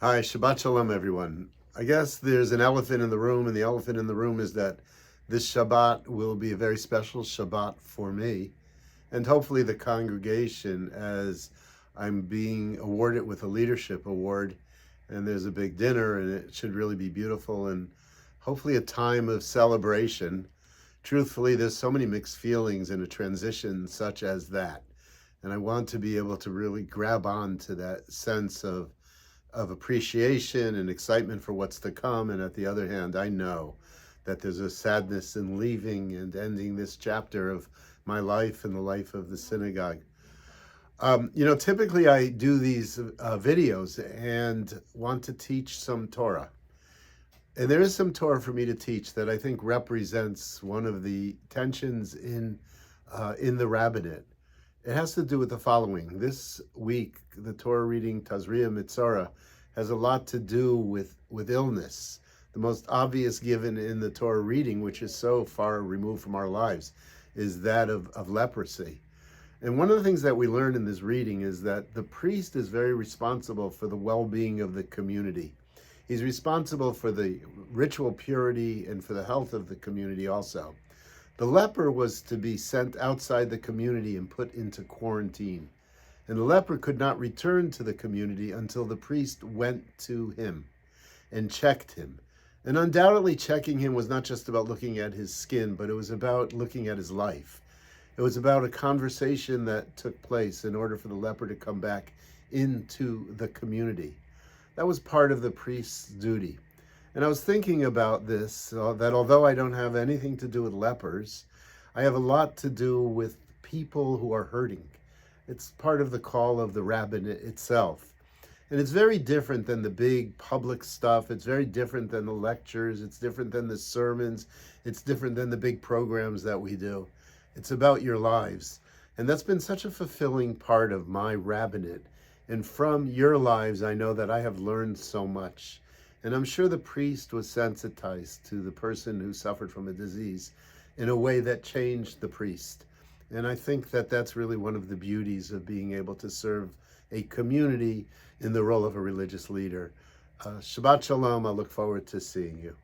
Hi, Shabbat Shalom, everyone. I guess there's an elephant in the room, and the elephant in the room is that this Shabbat will be a very special Shabbat for me, and hopefully the congregation, as I'm being awarded with a leadership award, and there's a big dinner, and it should really be beautiful, and hopefully a time of celebration. Truthfully, there's so many mixed feelings in a transition such as that, and I want to be able to really grab on to that sense of appreciation and excitement for what's to come. And at the other hand, I know that there's a sadness in leaving and ending this chapter of my life and the life of the synagogue. Typically I do these videos and want to teach some Torah. And there is some Torah for me to teach that I think represents one of the tensions in the rabbinate. It has to do with the following. This week, the Torah reading Tazria Mitzora has a lot to do with illness. The most obvious given in the Torah reading, which is so far removed from our lives, is that of leprosy. And one of the things that we learn in this reading is that the priest is very responsible for the well-being of the community. He's responsible for the ritual purity and for the health of the community also. The leper was to be sent outside the community and put into quarantine. And the leper could not return to the community until the priest went to him and checked him. And undoubtedly checking him was not just about looking at his skin, but it was about looking at his life. It was about a conversation that took place in order for the leper to come back into the community. That was part of the priest's duty. And I was thinking about this, that although I don't have anything to do with lepers, I have a lot to do with people who are hurting. It's part of the call of the rabbinate itself. And it's very different than the big public stuff. It's very different than the lectures. It's different than the sermons. It's different than the big programs that we do. It's about your lives. And that's been such a fulfilling part of my rabbinate. And from your lives, I know that I have learned so much. And I'm sure the priest was sensitized to the person who suffered from a disease in a way that changed the priest. And I think that that's really one of the beauties of being able to serve a community in the role of a religious leader. Shabbat Shalom. I look forward to seeing you.